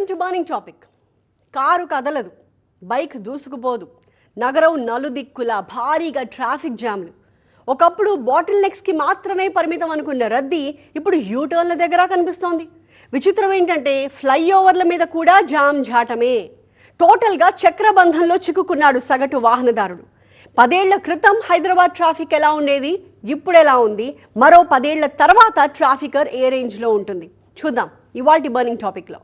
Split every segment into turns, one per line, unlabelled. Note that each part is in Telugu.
To burning topic. కారు కదలదు, బైక్ దూసుకుపోదు, నగరం నలుదిక్కుల భారీగా ట్రాఫిక్ జామ్లు. ఒకప్పుడు బాటిల్ నెక్స్కి మాత్రమే పరిమితం అనుకున్న రద్దీ ఇప్పుడు యూటర్న్ల దగ్గర కనిపిస్తోంది. విచిత్రం ఏంటంటే ఫ్లైఓవర్ల మీద కూడా జామ్ జాటమే. టోటల్గా చక్రబంధంలో చిక్కుకున్నాడు సగటు వాహనదారుడు. 10 ఏళ్ల క్రితం హైదరాబాద్ ట్రాఫిక్ ఎలా ఉండేది, ఇప్పుడు ఎలా ఉంది, మరో 10 ఏళ్ల తర్వాత ట్రాఫికర్ ఏ రేంజ్లో ఉంటుంది చూద్దాం ఇవాల్టి బర్నింగ్ టాపిక్లో.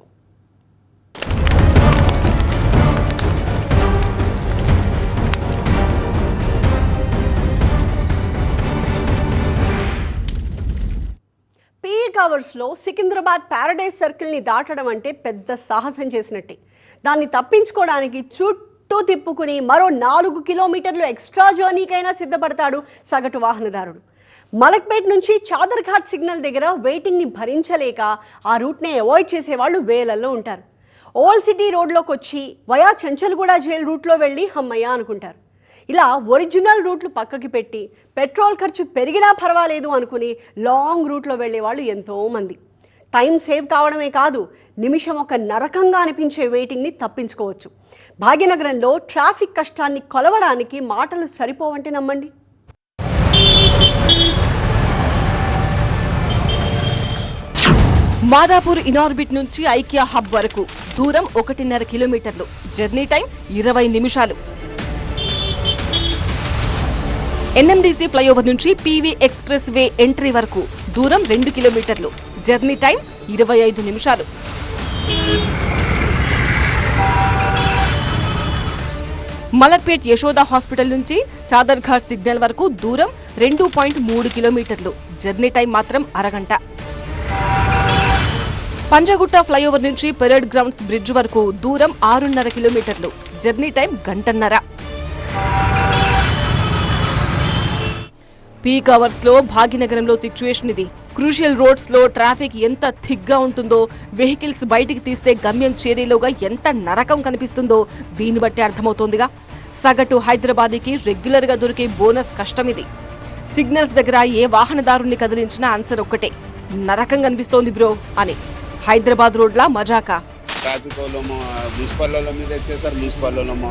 పీక్ అవర్స్లో సికింద్రాబాద్ ప్యారడైజ్ సర్కిల్ని దాటడం అంటే పెద్ద సాహసం చేసినట్టే. దాన్ని తప్పించుకోవడానికి చుట్టూ తిప్పుకుని మరో 4 కిలోమీటర్లు ఎక్స్ట్రా జర్నీకైనా సిద్ధపడతాడు సగటు వాహనదారుడు. మలక్పేట్ నుంచి చాదర్ఘాట్ సిగ్నల్ దగ్గర వెయిటింగ్ని భరించలేక ఆ రూట్ని అవాయిడ్ చేసేవాళ్ళు వేలల్లో ఉంటారు. ఓల్డ్ సిటీ రోడ్లోకి వచ్చి వయా చంచల్గూడ జైల్ రూట్లో వెళ్ళి హమ్మయ్య అనుకుంటారు. ఇలా ఒరిజినల్ రూట్లు పక్కకి పెట్టి పెట్రోల్ ఖర్చు పెరిగినా పర్వాలేదు అనుకుని లాంగ్ రూట్లో వెళ్ళేవాళ్ళు ఎంతోమంది. టైం సేవ్ కావడమే కాదు, నిమిషం ఒక నరకంగా అనిపించే వెయిటింగ్ని తప్పించుకోవచ్చు. భాగ్యనగరంలో ట్రాఫిక్ కష్టాన్ని కొలవడానికి మాటలు సరిపోవంటే నమ్మండి.
మాదాపూర్ ఇనార్బిట్ నుంచి ఐకియా హబ్ వరకు దూరం 1.5 కిలోమీటర్లు, జర్నీ టైం 20 నిమిషాలు. ఎన్ఎండిసి ఫ్లైఓవర్ నుంచి పీవీ ఎక్స్ప్రెస్ వే ఎంట్రీ వరకు దూరం 2 కిలోమీటర్లు, జర్నీ టైం 25 నిమిషాలు. మలక్పేట్ యశోద హాస్పిటల్ నుంచి చాదర్ఘాట్ సిగ్నల్ వరకు దూరం 2.3 కిలోమీటర్లు, జర్నీ టైం మాత్రం అరగంట. పంజగుట్ట ఫ్లైఓవర్ నుంచి పెరేడ్ గ్రౌండ్స్ బ్రిడ్జ్ వరకు దూరం 6.5 కిలోమీటర్లు, జర్నీ టైం గంటన్నర. పీక్ అవర్స్ లో భాగ్యనగరంలో సిచ్యువేషన్ ఇది. క్రూషియల్ రోడ్స్ లో ట్రాఫిక్ ఎంత థిక్ గా ఉంటుందో, వెహికల్స్ బయటికి తీస్తే గమ్యం చేరేలోగా ఎంత నరకం కనిపిస్తుందో దీన్ని బట్టి అర్థమవుతోందిగా. సగటు హైదరాబాదీకి రెగ్యులర్ గా దొరికే బోనస్ కష్టం ఇది. సిగ్నల్స్ దగ్గర ఏ వాహనదారుణ్ణి కదిలించినా ఆన్సర్ ఒక్కటే, నరకం కనిపిస్తోంది బ్రో అని. హైదరాబాద్ రోడ్ల మజాకా.
ట్రాఫిక్ వాళ్ళేమో మున్సిపల్ వాళ్ళ మీద ఎక్కేస్తారు, మున్సిపల్ వాళ్ళేమో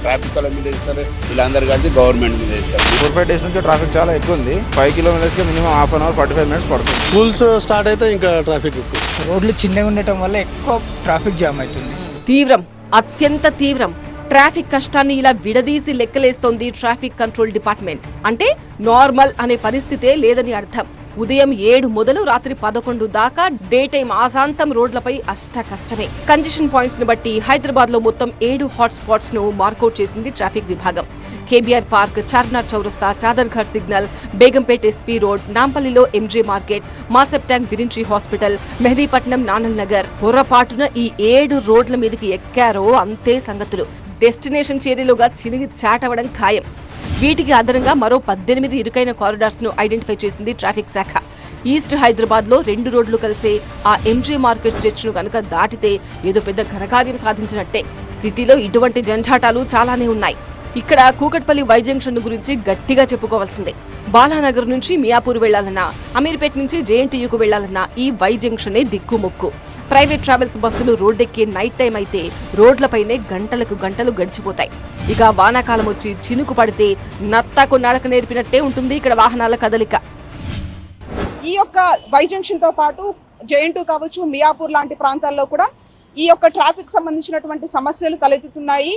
ట్రాఫిక్ వాళ్ళ మీద ఇస్తారు, వీళ్ళందరూ కలిసి గవర్నమెంట్ మీద ఇస్తారు.
4-5 days నుంచి ట్రాఫిక్ చాలా ఎక్కువ ఉంది. 5 కిలోమీటర్స్కి minimum half an hour 45 minutes పడుతుంది.
స్కూల్స్ స్టార్ట్ అయితే ఇంకా ట్రాఫిక్ ఎక్కువ.
రోడ్లు చిన్నగా ఉండటం వల్ల ఎక్కువ ట్రాఫిక్ జామ్ అవుతుంది.
తీవ్రం, అత్యంత తీవ్రం. ట్రాఫిక్ కష్టాన్ని ఇలా విడదీసి లెక్కలేస్తోంది ట్రాఫిక్ కంట్రోల్ డిపార్ట్మెంట్. అంటే నార్మల్ అనే పరిస్థితే లేదని అర్థం. ఉదయం 7 మొదలు రాత్రి 11 దాకా డే టైం ఆశాంతం రోడ్లపై అష్ట కష్టమే. కంజెషన్ పాయింట్స్ ను బట్టి హైదరాబాద్ లో మొత్తం 7 హాట్ స్పాట్స్ ను మార్కౌట్ చేసింది ట్రాఫిక్ విభాగం. కేబీఆర్ పార్క్, చార్మినార్ చౌరస్తా, Chadarghat signal, Begumpet SP road, నాంపల్లిలో MJ market, Masab tank, Virinchi hospital, Mehdipatnam, Nanal Nagar. పొరపాటున ఈ 7 రోడ్ల మీదకి ఎక్కారో అంతే సంగతులు. డెస్టినేషన్ చేరేలోగా చినిగి చాటవడం ఖాయం. వీటికి అదనంగా మరో 18 ఇరుకైన కారిడార్స్ ను ఐడెంటిఫై చేసింది ట్రాఫిక్ శాఖ. ఈస్ట్ హైదరాబాద్ లో 2 రోడ్లు కలిసే ఆ ఎంజే మార్కెట్ స్ట్రెచ్ ను కనుక దాటితే ఏదో పెద్ద ఘనకార్యం సాధించినట్టే. సిటీలో ఇటువంటి జంఝాటాలు చాలానే ఉన్నాయి. ఇక్కడ కూకట్పల్లి వై జంక్షన్ గురించి గట్టిగా చెప్పుకోవాల్సిందే. బాలానగర్ నుంచి మియాపూర్ వెళ్లాలన్నా, అమీర్పేట్ నుంచి జేఎన్టీయూకు వెళ్లాలన్నా ఈ వై జంక్షనే దిక్కుముక్కు. ప్రైవేట్ ట్రావెల్స్ బస్సులు రోడ్డెక్కే నైట్ టైం అయితే రోడ్లపైనే గంటలకు గంటలు గడిచిపోతాయి. ఇక వానాకాలం వచ్చి చినుకు పడితే నత్తకు నడక నేర్పినట్టే ఉంటుంది ఇక్కడ వాహనాల కదలిక.
ఈ యొక్క వై జంక్షన్ తో పాటు జేఎన్టీ కావచ్చు, మియాపూర్ లాంటి ప్రాంతాల్లో కూడా ఈ యొక్క ట్రాఫిక్ సంబంధించినటువంటి సమస్యలు తలెత్తుతున్నాయి.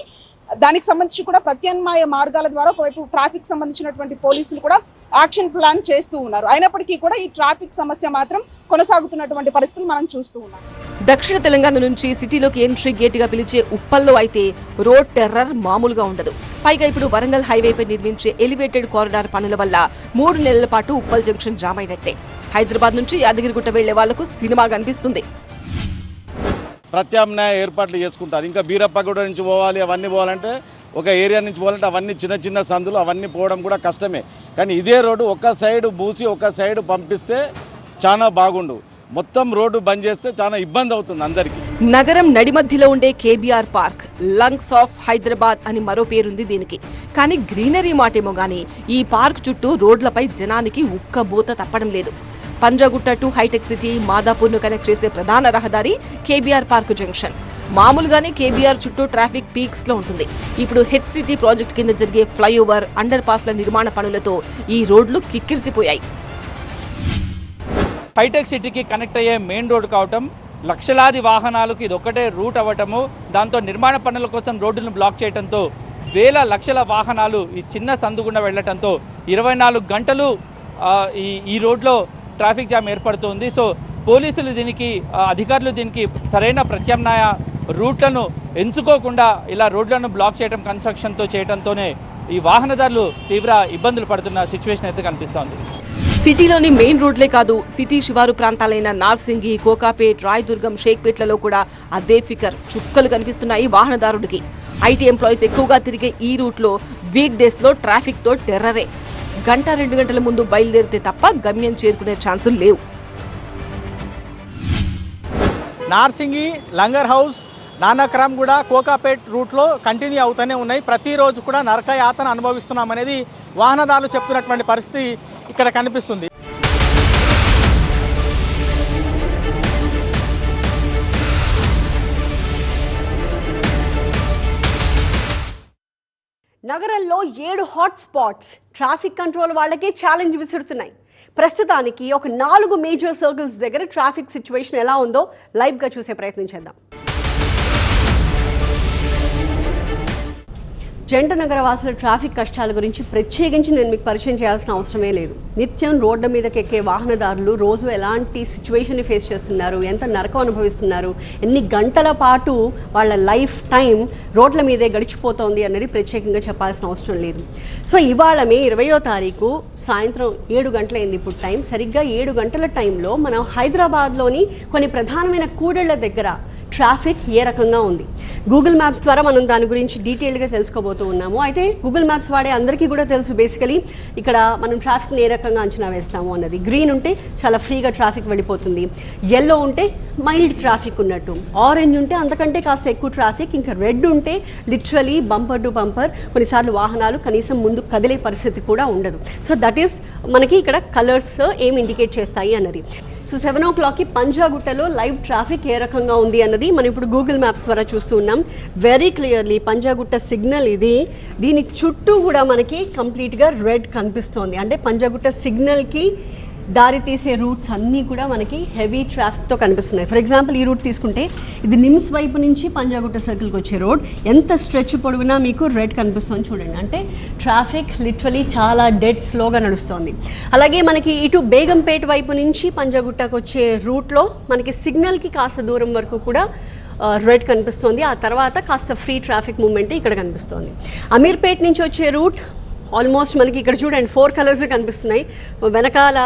దానికి సంబంధించి కూడా ప్రత్యామ్నాయ మార్గాల ద్వారా ఒకవైపు ట్రాఫిక్ సంబంధించినటువంటి పోలీసులు కూడా యాక్షన్ ప్లాన్ చేస్తూ ఉన్నారు. అయినప్పటికీ కూడా ఈ ట్రాఫిక్ సమస్య మాత్రం కొనసాగుతున్నటువంటి పరిస్థితులు మనం చూస్తూ ఉన్నాం.
దక్షిణ తెలంగాణ నుంచి సిటీలోకి ఎంట్రీ గేట్ గా పిలిచే ఉప్పల్లో అయితే రోడ్ టెర్రర్ మామూలుగా ఉండదు. పైగా ఇప్పుడు వరంగల్ హైవేపై నిర్మించే ఎలివేటెడ్ కారిడార్ పనుల వల్ల 3 నెలల పాటు ఉప్పల్ జంక్షన్ జామ్ అయినట్టే. హైదరాబాద్ నుంచి యాదగిరిగుట్ట వెళ్లే వాళ్లకు సినిమా కనిపిస్తుంది.
ప్రత్యామ్నాయ ఏర్పాట్లు చేసుకుంటారు. ఇంకా బీరప్పగూడ నుంచి పోవాలి, అవన్నీ పోవాలంటే ఒక ఏరియా నుంచి పోవాలంటే అవన్నీ చిన్న చిన్న సందులు, అవన్నీ పోవడం కూడా కష్టమే. కానీ ఇదే రోడ్డు ఒక సైడ్ బూసి ఒక సైడ్ పంపిస్తే చాలా బాగుండు. మొత్తం రోడ్డు బంద్ చేస్తే చాలా ఇబ్బంది అవుతుంది అందరికీ.
నగరం నడిమధ్యలో ఉండే KBR park lungs of Hyderabad అని మరో పేరుంది దీనికి. కానీ గ్రీనరీ మాటేమో గానీ ఈ పార్క్ చుట్టూ రోడ్లపై జనానికి ఉక్కబోత తప్పడం లేదు. పంజాగుట్ట టు హైటెక్ సిటీ, మాదాపూర్ను కనెక్ట్ చేసే ప్రధాన రహదారి కేబీఆర్ పార్క్ జంక్షన్. మామూలుగానే కేబీఆర్ చుట్టూ ట్రాఫిక్ పీక్స్ లో ఉంటుంది. ఇప్పుడు హెచ్సిటీ ప్రాజెక్ట్ కింద జరిగే ఫ్లైఓవర్, అండర్ పాస్ల నిర్మాణ పనులతో ఈ రోడ్లు కిక్కిరిసిపోయాయి.
హైటెక్ సిటీకి కనెక్ట్ అయ్యే మెయిన్ రోడ్ కావటం, లక్షలాది వాహనాలకు ఇది ఒక్కటే రూట్ అవ్వటము, దాంతో నిర్మాణ పనుల కోసం రోడ్డును బ్లాక్ చేయడంతో వేల లక్షల వాహనాలు ఈ చిన్న సందు గుండా వెళ్లటంతో 24 గంటలు ఈ రోడ్లో ట్రాఫిక్ జామ్ ఏర్పడుతుంది. సో పోలీసులు దీనికి, అధికారులు దీనికి సరైన ప్రత్యామ్నాయ రూట్లను ఎంచుకోకుండా ఇలా రోడ్లను బ్లాక్ చేయడం, కన్స్ట్రక్షన్తో చేయడంతోనే ఈ వాహనదారులు తీవ్ర ఇబ్బందులు పడుతున్న సిచ్యువేషన్ అయితే కనిపిస్తోంది.
సిటీలోని మెయిన్ రోడ్లే కాదు, సిటీ శివారు ప్రాంతాలైన నార్సింగి, కోకాపేట్, రాయదుర్గం, షేక్పేట్లలో కూడా అదే ఫికర్. చుక్కలు కనిపిస్తున్నాయి వాహనదారుడికి. ఐటీ ఎంప్లాయీస్ ఎక్కువగా తిరిగే ఈ రూట్లో వీక్ డేస్లో ట్రాఫిక్తో టెర్రరే. గంట 2 గంటల ముందు బయలుదేరితే తప్ప గమ్యం చేరుకునే ఛాన్సులు లేవు.
నార్సింగి, లంగర్ హౌస్, నానక్రామ్ కూడా కోకాపేట్ రూట్లో కంటిన్యూ అవుతూనే ఉన్నాయి. ప్రతిరోజు కూడా నరక యాతన అనుభవిస్తున్నామనేది వాహనదారులు చెప్తున్నటువంటి పరిస్థితి ఇక్కడ కనిపిస్తుంది.
నగరంలో 7 హాట్ స్పాట్స్ ట్రాఫిక్ కంట్రోల్ వాళ్ళకే ఛాలెంజ్ విసురుతున్నాయి. ప్రస్తుతానికి ఒక 4 మేజర్ సర్కిల్స్ దగ్గర ట్రాఫిక్ సిచ్యువేషన్ ఎలా ఉందో లైవ్గా చూసే ప్రయత్నం చేద్దాం. జంట నగర వాసుల ట్రాఫిక్ కష్టాల గురించి ప్రత్యేకించి నేను మీకు పరిచయం చేయాల్సిన అవసరమే లేదు. నిత్యం రోడ్ల మీదకి ఎక్కే వాహనదారులు రోజు ఎలాంటి సిచ్యువేషన్ని ఫేస్ చేస్తున్నారు, ఎంత నరకం అనుభవిస్తున్నారు, ఎన్ని గంటల పాటు వాళ్ళ లైఫ్ టైం రోడ్ల మీదే గడిచిపోతోంది అనేది ప్రత్యేకంగా చెప్పాల్సిన అవసరం లేదు. సో ఇవాళ మే 20వ తారీఖు సాయంత్రం 7 గంటలైంది ఇప్పుడు టైం. సరిగ్గా 7 గంటల టైంలో మనం హైదరాబాద్లోని కొన్ని ప్రధానమైన కూడళ్ల దగ్గర ట్రాఫిక్ ఏ రకంగా ఉంది, గూగుల్ మ్యాప్స్ ద్వారా మనం దాని గురించి డీటెయిల్గా తెలుసుకోబోతూ ఉన్నాము. అయితే గూగుల్ మ్యాప్స్ వాడే అందరికీ కూడా తెలుసు బేసికలీ ఇక్కడ మనం ట్రాఫిక్ని ఏ రకంగా అంచనా వేస్తాము అన్నది. గ్రీన్ ఉంటే చాలా ఫ్రీగా ట్రాఫిక్ వెళ్ళిపోతుంది, ఎల్లో ఉంటే మైల్డ్ ట్రాఫిక్ ఉన్నట్టు, ఆరెంజ్ ఉంటే అంతకంటే కాస్త ఎక్కువ ట్రాఫిక్, ఇంకా రెడ్ ఉంటే లిటరలీ బంపర్ టు బంపర్, కొన్నిసార్లు వాహనాలు కనీసం ముందు కదిలే పరిస్థితి కూడా ఉండదు. సో దట్ ఈస్ మనకి ఇక్కడ కలర్స్ ఏం ఇండికేట్ చేస్తాయి అన్నది. సో 7 o'clockకి పంజాగుట్టలో లైవ్ ట్రాఫిక్ ఏ రకంగా ఉంది అన్నది మనం ఇప్పుడు గూగుల్ మ్యాప్స్ ద్వారా చూస్తూ ఉన్నాం. వెరీ క్లియర్లీ పంజాగుట్ట సిగ్నల్ ఇది, దీని చుట్టూ కూడా మనకి కంప్లీట్గా రెడ్ కనిపిస్తోంది. అంటే పంజాగుట్ట సిగ్నల్కి దారి తీసే రూట్స్ అన్నీ కూడా మనకి హెవీ ట్రాఫిక్తో కనిపిస్తున్నాయి. ఫర్ ఎగ్జాంపుల్ ఈ రూట్ తీసుకుంటే ఇది నిమ్స్ వైపు నుంచి పంజాగుట్ట సర్కిల్కి వచ్చే రోడ్, ఎంత స్ట్రెచ్ పొడవునా మీకు రెడ్ కనిపిస్తుంది చూడండి. అంటే ట్రాఫిక్ లిటరలీ చాలా డెడ్ స్లోగా నడుస్తుంది. అలాగే మనకి ఇటు బేగంపేట వైపు నుంచి పంజాగుట్టకు వచ్చే రూట్లో మనకి సిగ్నల్కి కాస్త దూరం వరకు కూడా రెడ్ కనిపిస్తుంది. ఆ తర్వాత కాస్త ఫ్రీ ట్రాఫిక్ మూవ్మెంట్ ఇక్కడ కనిపిస్తుంది. అమీర్పేట్ నుంచి వచ్చే రూట్ ఆల్మోస్ట్ మనకి ఇక్కడ చూడండి 4 కలర్స్ కనిపిస్తున్నాయి. వెనకాల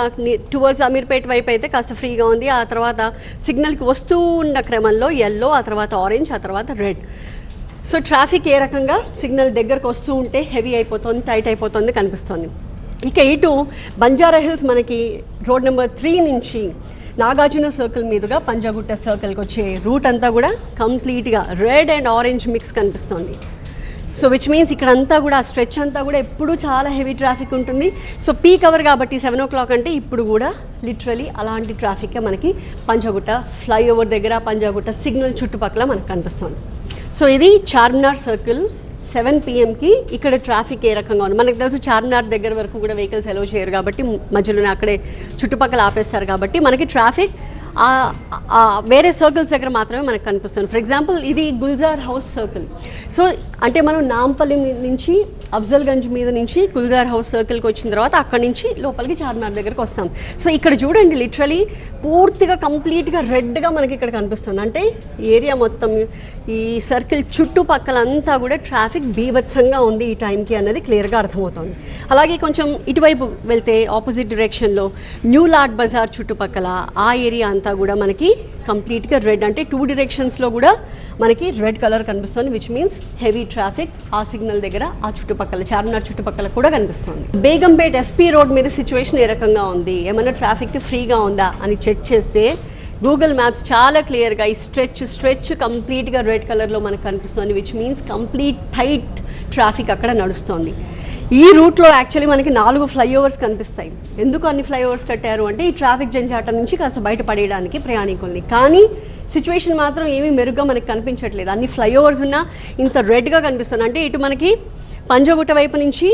టువర్డ్స్ అమీర్పేట్ వైపు అయితే కాస్త ఫ్రీగా ఉంది, ఆ తర్వాత సిగ్నల్కి వస్తూ ఉన్న క్రమంలో ఎల్లో, ఆ తర్వాత ఆరెంజ్, ఆ తర్వాత రెడ్. సో ట్రాఫిక్ ఏ రకంగా సిగ్నల్ దగ్గరకు వస్తూ ఉంటే హెవీ అయిపోతుంది, టైట్ అయిపోతుంది కనిపిస్తుంది. ఇక ఇటు బంజారా హిల్స్ మనకి రోడ్ నెంబర్ 3 నుంచి నాగార్జున సర్కిల్ మీదుగా పంజాగుట్ట సర్కిల్కి వచ్చే రూట్ అంతా కూడా కంప్లీట్గా రెడ్ అండ్ ఆరెంజ్ మిక్స్ కనిపిస్తుంది. సో విచ్ మీన్స్ ఇక్కడంతా కూడా ఆ స్ట్రెచ్ అంతా కూడా ఎప్పుడు చాలా హెవీ ట్రాఫిక్ ఉంటుంది. సో పీక్ అవర్ కాబట్టి 7 o'clock అంటే ఇప్పుడు కూడా లిటరలీ అలాంటి ట్రాఫిక్ మనకి పంజాగుట్ట ఫ్లైఓవర్ దగ్గర, పంజాగుట్ట సిగ్నల్ చుట్టుపక్కల మనకు కనిపిస్తుంది. సో ఇది చార్మినార్ సర్కిల్ 7 PMకి ఇక్కడ ట్రాఫిక్ ఏ రకంగా ఉంది. మనకు తెలుసు చార్మినార్ దగ్గర వరకు కూడా వెహికల్స్ ఎలో చేయరు కాబట్టి మధ్యలోనే అక్కడే చుట్టుపక్కల ఆపేస్తారు కాబట్టి మనకి ట్రాఫిక్ వేరే సర్కిల్స్ దగ్గర మాత్రమే మనకు కనిపిస్తుంది. ఫర్ ఎగ్జాంపుల్ ఇది గుల్జార్ హౌస్ సర్కిల్. సో అంటే మనం నాంపల్లి నుంచి అఫ్జల్గంజ్ మీద నుంచి గుల్జార్ హౌస్ సర్కిల్కి వచ్చిన తర్వాత అక్కడి నుంచి లోపలికి చార్మినార్ దగ్గరికి వస్తాం. సో ఇక్కడ చూడండి లిటరలీ పూర్తిగా కంప్లీట్గా రెడ్గా మనకి ఇక్కడ కనిపిస్తుంది. అంటే ఏరియా మొత్తం ఈ సర్కిల్ చుట్టుపక్కలంతా కూడా ట్రాఫిక్ బీభత్సంగా ఉంది ఈ టైంకి అన్నది క్లియర్గా అర్థమవుతుంది. అలాగే కొంచెం ఇటువైపు వెళ్తే ఆపోజిట్ డైరెక్షన్లో న్యూ లాడ్ బజార్ చుట్టుపక్కల ఆ ఏరియా అంతా కూడా మనకి కంప్లీట్గా రెడ్, అంటే 2 డైరెక్షన్స్లో కూడా మనకి రెడ్ కలర్ కనిపిస్తుంది. విచ్ మీన్స్ హెవీ ట్రాఫిక్ ఆ సిగ్నల్ దగ్గర, ఆ చుట్టుపక్కల చార్మినార్ చుట్టుపక్కల కూడా కనిపిస్తుంది. బేగంపేట్ SP రోడ్ మీద సిచ్యువేషన్ ఏ రకంగా ఉంది, ఏమైనా ట్రాఫిక్ ఫ్రీగా ఉందా అని చెక్ చేస్తే గూగుల్ మ్యాప్స్ చాలా క్లియర్గా ఈ స్ట్రెచ్ కంప్లీట్గా రెడ్ కలర్లో మనకు కనిపిస్తుంది. Which means complete tight traffic అక్కడ నడుస్తుంది. ఈ రూట్లో యాక్చువల్లీ మనకి 4 ఫ్లైఓవర్స్ కనిపిస్తాయి. ఎందుకు అన్ని ఫ్లైఓవర్స్ కట్టారు అంటే ఈ ట్రాఫిక్ జంజాటం నుంచి కాస్త బయటపడేయడానికి ప్రయాణికుల్ని. కానీ సిచ్యువేషన్ మాత్రం ఏమీ మెరుగ్గా మనకి కనిపించట్లేదు. అన్ని ఫ్లైఓవర్స్ ఉన్నా ఇంత రెడ్గా కనిపిస్తుంది. అంటే ఇటు మనకి పంజగుట్ట వైపు నుంచి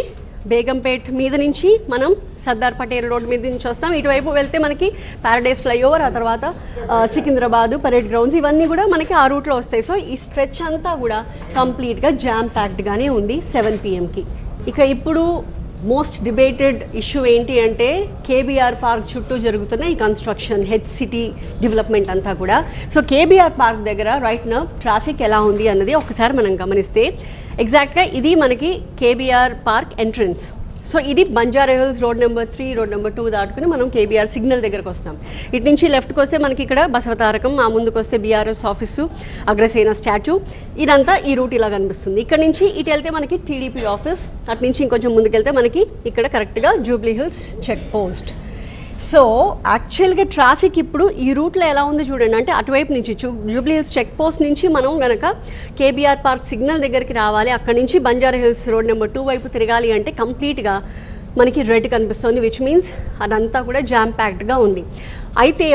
బేగంపేట్ మీద నుంచి మనం సర్దార్ పటేల్ రోడ్ మీద నుంచి వస్తాం. ఇటువైపు వెళ్తే మనకి ప్యారడైస్ ఫ్లైఓవర్, ఆ తర్వాత సికింద్రాబాద్ పరేడ్ గ్రౌండ్స్, ఇవన్నీ కూడా మనకి ఆ రూట్లో వస్తాయి. సో ఈ స్ట్రెచ్ అంతా కూడా కంప్లీట్గా జామ్ ప్యాక్డ్గానే ఉంది 7 PM-కి. ఇక ఇప్పుడు మోస్ట్ డిబేటెడ్ ఇష్యూ ఏంటి అంటే కేబీఆర్ పార్క్ చుట్టూ జరుగుతున్న ఈ కన్స్ట్రక్షన్, హెచ్ సిటీ డెవలప్మెంట్ అంతా కూడా. సో కేబీఆర్ పార్క్ దగ్గర రైట్ నౌ ట్రాఫిక్ ఎలా ఉంది అన్నది ఒకసారి మనం గమనిస్తే, ఎగ్జాక్ట్గా ఇది మనకి కేబీఆర్ పార్క్ ఎంట్రన్స్. సో ఇది Banjara hills road number 3, road number 2 దాటుకుని మనం కేబీఆర్ సిగ్నల్ దగ్గరకు వస్తాం. ఇటు నుంచి లెఫ్ట్కి వస్తే మనకి ఇక్కడ బసవతారకం, ఆ ముందుకు వస్తే బీఆర్ఎస్ ఆఫీసు, అగ్రసేన స్టాచ్యూ, ఇదంతా ఈ రూట్ ఇలా కనిపిస్తుంది. ఇక్కడ నుంచి ఇటు వెళ్తే మనకి టీడీపీ ఆఫీస్, అటు నుంచి ఇంకొంచెం ముందుకెళ్తే మనకి ఇక్కడ కరెక్ట్గా Jubilee Hills check post. So యాక్చువల్గా ట్రాఫిక్ ఇప్పుడు ఈ రూట్లో ఎలా ఉంది చూడండి. అంటే అటువైపు నుంచి జూబ్లీ హిల్స్ చెక్ పోస్ట్ నుంచి మనం కనుక కేబీఆర్ పార్క్ సిగ్నల్ దగ్గరికి రావాలి, అక్కడి నుంచి బంజారా హిల్స్ రోడ్ నెంబర్ 2 వైపు తిరగాలి అంటే కంప్లీట్గా మనకి రెడ్ కనిపిస్తుంది, విచ్ మీన్స్ అదంతా కూడా జామ్ ప్యాక్డ్గా ఉంది. అయితే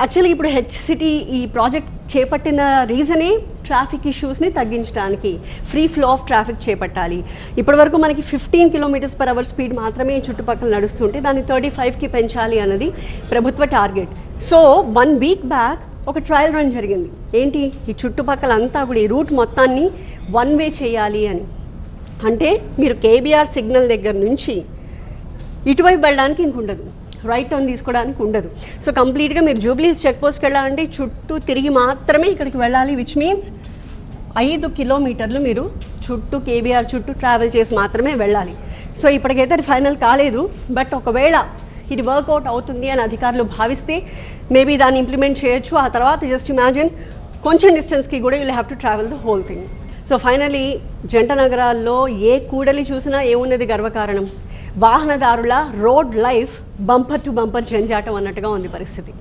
యాక్చువల్గా ఇప్పుడు హెచ్ సిటీ ఈ ప్రాజెక్ట్ చేపట్టిన రీజనే ట్రాఫిక్ ఇష్యూస్ని తగ్గించడానికి, ఫ్రీ ఫ్లో ఆఫ్ ట్రాఫిక్ చేపట్టాలి. ఇప్పటివరకు మనకి 15 km/h స్పీడ్ మాత్రమే చుట్టుపక్కల నడుస్తుంటే దాన్ని 35కి పెంచాలి అన్నది ప్రభుత్వ టార్గెట్. సో 1 week బ్యాక్ ఒక ట్రయల్ రన్ జరిగింది. ఏంటి, ఈ చుట్టుపక్కల అంతా కూడా ఈ రూట్ మొత్తాన్ని 1 way చేయాలి అని. అంటే మీరు కేబీఆర్ సిగ్నల్ దగ్గర నుంచి ఇటువైపు వెళ్ళడానికి ఇంకుండదు, రైట్ టర్న్ తీసుకోవడానికి ఉండదు. సో కంప్లీట్గా మీరు జూబ్లీస్ చెక్ పోస్ట్కి వెళ్ళాలంటే చుట్టూ తిరిగి మాత్రమే ఇక్కడికి వెళ్ళాలి, విచ్ మీన్స్ 5 kilometers మీరు చుట్టూ కేబీఆర్ చుట్టూ ట్రావెల్ చేసి మాత్రమే వెళ్ళాలి. సో ఇప్పటికైతే అది ఫైనల్ కాలేదు, బట్ ఒకవేళ ఇది వర్కౌట్ అవుతుంది అని అధికారులు భావిస్తే మేబీ దాన్ని ఇంప్లిమెంట్ చేయొచ్చు. ఆ తర్వాత జస్ట్ ఇమాజిన్ కొంచెం డిస్టెన్స్కి కూడా you have to travel the whole thing. So finally జంట నగరాల్లో ఏ కూడలి చూసినా ఏమున్నది గర్వకారణం, వాహనదారుల road life bumper to bumper జంజాటం అన్నట్టుగా ఉంది పరిస్థితి.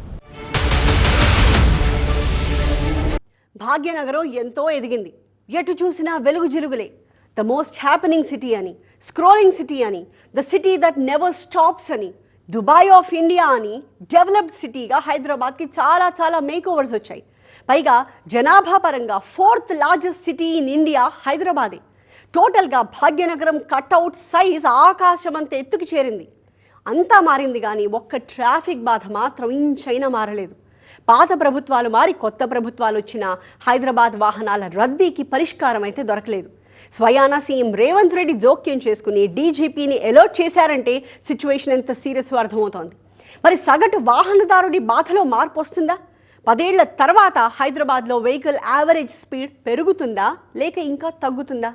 భాగ్యనగరం ఎంతో ఎదిగింది, ఎటు చూసినా వెలుగు జిలుగులే. ద మోస్ట్ హ్యాపెనింగ్ సిటీ అని, స్క్రోలింగ్ సిటీ అని, the city that never stops అని, దుబాయ్ ఆఫ్ ఇండియా అని, డెవలప్డ్ సిటీగా హైదరాబాద్కి చాలా చాలా మేక్ ఓవర్స్ వచ్చాయి. పైగా జనాభా పరంగా 4th largest city in India హైదరాబాదే. టోటల్గా భాగ్యనగరం కట్అవుట్ సైజ్ ఆకాశమంత ఎత్తుకు చేరింది. అంతా మారింది కానీ ఒక్క ట్రాఫిక్ బాధ మాత్రం ఇంచైనా మారలేదు. పాత ప్రభుత్వాలు మారి కొత్త ప్రభుత్వాలు వచ్చినా హైదరాబాద్ వాహనాల రద్దీకి పరిష్కారం అయితే దొరకలేదు. స్వయానా సీఎం రేవంత్ రెడ్డి జోక్యం చేసుకుని డీజీపీని అలర్ట్ చేశారంటే సిచ్యువేషన్ ఎంత సీరియస్ అర్థమవుతోంది. మరి సగటు వాహనదారుడి బాధలో మార్పు వస్తుందా? 10 ఏళ్ల తర్వాత హైదరాబాద్లో వెహికల్ యావరేజ్ స్పీడ్ పెరుగుతుందా లేక ఇంకా తగ్గుతుందా?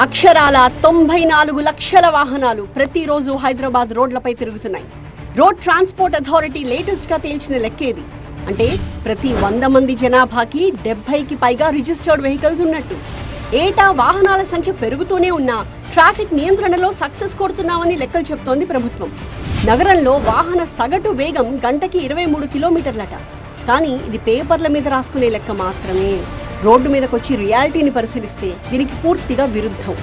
అక్షరాల 94 లక్షల వాహనాలు ప్రతిరోజు హైదరాబాద్ రోడ్లపై తిరుగుతున్నాయి. రోడ్ ట్రాన్స్పోర్ట్ అథారిటీ లేటెస్ట్గా తేల్చిన లెక్కేది. అంటే ప్రతి 100 మంది జనాభాకి 70కి పైగా రిజిస్టర్డ్ వెహికల్స్ ఉన్నట్టు. ఏటా వాహనాల సంఖ్య పెరుగుతూనే ఉన్నా ట్రాఫిక్ నియంత్రణలో సక్సెస్ కొడుతున్నామని లెక్కలు చెప్తోంది ప్రభుత్వం. నగరంలో వాహన సగటు వేగం గంటకి 23 కిలోమీటర్లట. కానీ ఇది పేపర్ల మీద రాసుకునే లెక్క మాత్రమే. రోడ్డు మీదకి వచ్చి రియాలిటీని పరిశీలిస్తే దీనికి పూర్తిగా విరుద్ధం.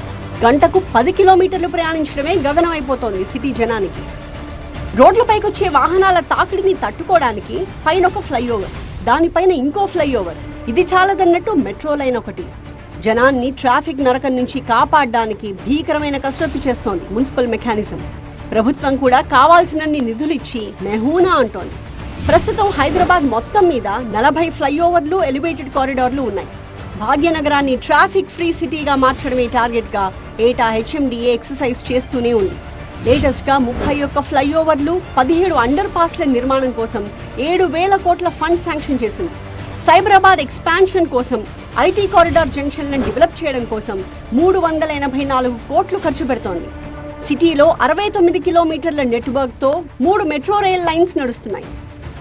గంటకు 10 కిలోమీటర్లు ప్రయాణించడమే గగనం అయిపోతోంది సిటీ జనానికి. రోడ్లపైకి వచ్చే వాహనాల తాకిడిని తట్టుకోవడానికి పైన ఒక ఫ్లైఓవర్, దానిపైన ఇంకో ఫ్లైఓవర్, ఇది చాలదన్నట్టు మెట్రో లైన్ ఒకటి. జనాన్ని ట్రాఫిక్ నరకం నుంచి కాపాడడానికి భీకరమైన కసరత్తు చేస్తోంది మున్సిపల్ మెకానిజం. ప్రభుత్వం కూడా కావాల్సినన్ని నిధులు ఇచ్చి మెహూనా అంటోంది. ప్రస్తుతం హైదరాబాద్ మొత్తం మీద 40 ఫ్లైఓవర్లు, ఎలివేటెడ్ కారిడార్లు ఉన్నాయి. భాగ్యనగరాన్ని ట్రాఫిక్ ఫ్రీ సిటీగా మార్చడమే టార్గెట్గా ఏటా హెచ్ఎండిఏ ఎక్సర్సైజ్ చేస్తూనే ఉంది. లేటెస్ట్గా 31 ఫ్లైఓవర్లు, 17 అండర్ పాస్ల నిర్మాణం కోసం 7,000 కోట్ల ఫండ్ శాంక్షన్ చేసింది. సైబరాబాద్ ఎక్స్పాన్షన్ కోసం, ఐటీ కారిడార్ జంక్షన్లను డెవలప్ చేయడం కోసం 384 కోట్లు ఖర్చు పెడుతోంది. సిటీలో 69 కిలోమీటర్ల నెట్వర్క్తో 3 మెట్రో రైల్ లైన్స్ నడుస్తున్నాయి.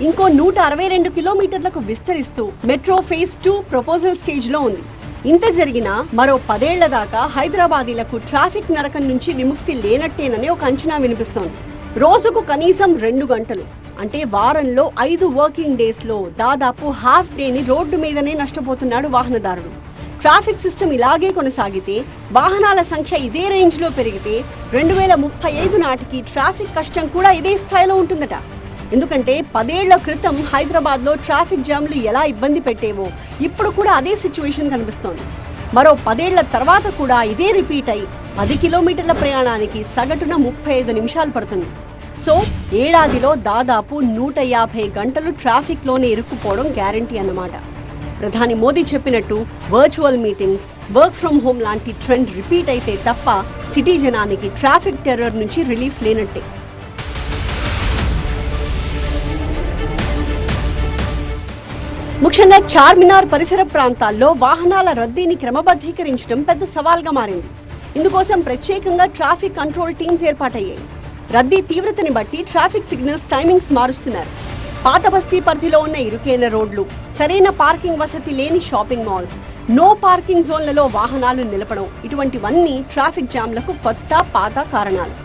ఇంకో 162 కిలోమీటర్లకు విస్తరిస్తూ మెట్రో ఫేజ్ 2 ప్రపోజల్ స్టేజ్లో ఉంది. ఇంత జరిగినా మరో 10 ఏళ్ల దాకా హైదరాబాదీలకు ట్రాఫిక్ నరకం నుంచి విముక్తి లేనట్టేనని ఒక అంచనా వినిపిస్తోంది. రోజుకు కనీసం 2 గంటలు, అంటే వారంలో 5 వర్కింగ్ డేస్లో దాదాపు హాఫ్ డేని రోడ్డు మీదనే నష్టపోతున్నాడు వాహనదారుడు. ట్రాఫిక్ సిస్టమ్ ఇలాగే కొనసాగితే, వాహనాల సంఖ్య ఇదే రేంజ్లో పెరిగితే 2035 నాటికి ట్రాఫిక్ కష్టం కూడా ఇదే స్థాయిలో ఉంటుందట. ఎందుకంటే 10 ఏళ్ల క్రితం హైదరాబాద్లో ట్రాఫిక్ జామ్లు ఎలా ఇబ్బంది పెట్టేవో ఇప్పుడు కూడా అదే సిచ్యువేషన్ కనిపిస్తోంది. మరో 10 ఏళ్ల తర్వాత కూడా ఇదే రిపీట్ అయి 10 కిలోమీటర్ల ప్రయాణానికి సగటున 35 నిమిషాలు పడుతుంది. సో ఏడాదిలో దాదాపు 150 గంటలు ట్రాఫిక్లోనే ఇరుక్కుపోవడం గ్యారంటీ అన్నమాట. ప్రధాని మోదీ చెప్పినట్టు virtual meetings, work from home లాంటి ట్రెండ్ రిపీట్ అయితే తప్ప సిటీ జనానికి ట్రాఫిక్ టెర్రర్ నుంచి రిలీఫ్ లేనట్టే. ముఖ్యంగా చార్మినార్ పరిసర ప్రాంతాల్లో వాహనాల రద్దీని క్రమబద్ధీకరించడం పెద్ద సవాల్గా మారింది. ఇందుకోసం ప్రత్యేకంగా ట్రాఫిక్ కంట్రోల్ టీమ్స్ ఏర్పాటయ్యాయి. రద్దీ తీవ్రతని బట్టి ట్రాఫిక్ సిగ్నల్స్ టైమింగ్స్ మారుస్తున్నారు. పాత బస్తీ పరిధిలో ఉన్న ఇరుకైన రోడ్లు, సరైన పార్కింగ్ వసతి లేని షాపింగ్ మాల్స్, నో పార్కింగ్ జోన్లలో వాహనాలు నిలపడం, ఇటువంటివన్నీ ట్రాఫిక్ జామ్లకు కొత్త పాత కారణాలు.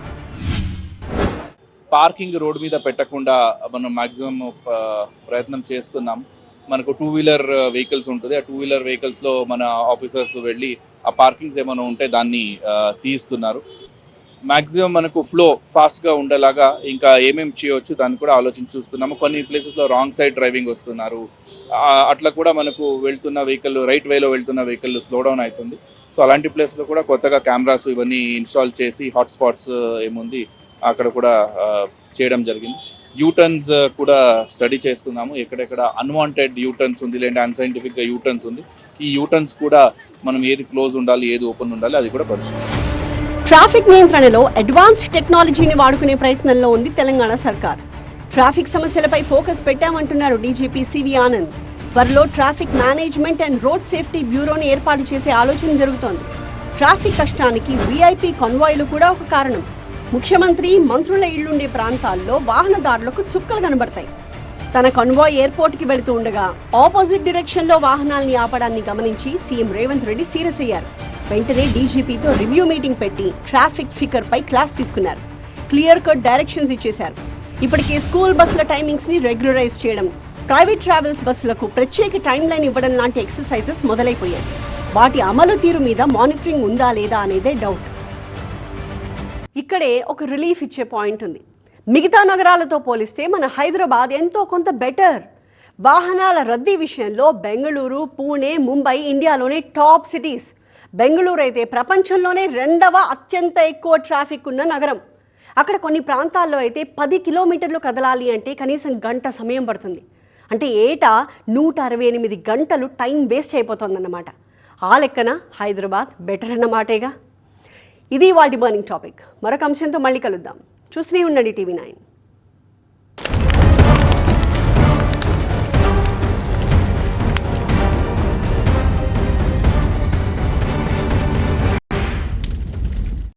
పార్కింగ్ రోడ్ మీద పెట్టకుండా మనం మాక్సిమం ప్రయత్నం చేస్తున్నాం. మనకు 2 వీలర్ వెహికల్స్ ఉంటుంది. ఆ 2 వీలర్ వెహికల్స్లో మన ఆఫీసర్స్ వెళ్ళి ఆ పార్కింగ్స్ ఏమైనా ఉంటే దాన్ని తీస్తున్నారు. మ్యాక్సిమం మనకు ఫ్లో ఫాస్ట్గా ఉండేలాగా ఇంకా ఏమేమి చేయవచ్చు దాన్ని కూడా ఆలోచించి చూస్తున్నాము. కొన్ని ప్లేసెస్లో రాంగ్ సైడ్ డ్రైవింగ్ వస్తున్నారు. అట్లా కూడా మనకు వెళ్తున్న వెహికల్, రైట్ వేలో వెళ్తున్న వెహికల్ స్లో డౌన్ అవుతుంది. సో అలాంటి ప్లేస్లో కూడా కొత్తగా కెమెరాస్ ఇవన్నీ ఇన్స్టాల్ చేసి హాట్ స్పాట్స్ ఏముంది అక్కడ కూడా చేయడం జరిగింది. యూటర్న్స్ కూడా స్టడీ చేస్తున్నాము. ఎక్కడెక్కడ అన్వాంటెడ్ యూటర్న్స్ ఉంది, లేదంటే అన్సైంటిఫిక్గా యూటర్న్స్ ఉంది. ఈ యూటర్న్స్ కూడా మనం ఏది క్లోజ్ ఉండాలి, ఏది ఓపెన్ ఉండాలి అది కూడా పరిశీలిస్తాం.
ట్రాఫిక్ నియంత్రణలో అడ్వాన్స్డ్ టెక్నాలజీని వాడుకునే ప్రయత్నంలో ఉంది తెలంగాణ సర్కార్. ట్రాఫిక్ సమస్యలపై ఫోకస్ పెట్టామంటున్నారు డీజీపీ సివి ఆనంద్. త్వరలో traffic management and road safety బ్యూరోని ఏర్పాటు చేసే ఆలోచన జరుగుతోంది. ట్రాఫిక్ కష్టానికి వీఐపీ కాన్వాయ్లు కూడా ఒక కారణం. ముఖ్యమంత్రి, మంత్రుల ఇళ్లుండే ప్రాంతాల్లో వాహనదారులకు చుక్కలు కనబడతాయి. తన కాన్వాయ్ ఎయిర్పోర్ట్కి వెళుతూ ఉండగా ఆపోజిట్ డైరెక్షన్లో వాహనాల్ని ఆపడాన్ని గమనించి సీఎం రేవంత్ రెడ్డి సీరియస్ అయ్యారు. వెంటనే డీజీపీతో రివ్యూ మీటింగ్ పెట్టి ట్రాఫిక్ ఫిగర్ పై క్లాస్ తీసుకున్నారు. క్లియర్ కట్ డైరెక్షన్స్ ఇచ్చేశారు. ఇప్పటికే స్కూల్ బస్సుల టైమింగ్స్ ని రెగ్యులరైజ్ చేయడం, ప్రైవేట్ ట్రావెల్స్ బస్సులకు ప్రత్యేక టైం లైన్ ఇవ్వడం లాంటి ఎక్సర్సైజెస్ మొదలైపోయాయి. వాటి అమలు తీరు మీద మానిటరింగ్ ఉందా లేదా అనేదే డౌట్. ఇక్కడే ఒక రిలీఫ్ ఇచ్చే పాయింట్ ఉంది. మిగతా నగరాలతో పోలిస్తే మన హైదరాబాద్ ఎంతో కొంత బెటర్. వాహనాల రద్దీ విషయంలో బెంగళూరు, పూణే, ముంబై ఇండియాలోనే టాప్ సిటీస్. బెంగళూరు అయితే ప్రపంచంలోనే 2వ అత్యంత ఎక్కువ ట్రాఫిక్ ఉన్న నగరం. అక్కడ కొన్ని ప్రాంతాల్లో అయితే 10 కిలోమీటర్లు కదలాలి అంటే కనీసం గంట సమయం పడుతుంది. అంటే ఏటా 168 గంటలు టైం వేస్ట్ అయిపోతుందన్నమాట. ఆ లెక్కన హైదరాబాద్ బెటర్ అన్నమాటేగా. ఇది వాటి బర్నింగ్ టాపిక్. మరొక అంశంతో మళ్ళీ కలుద్దాం. చూస్తూనే ఉండండి TV9.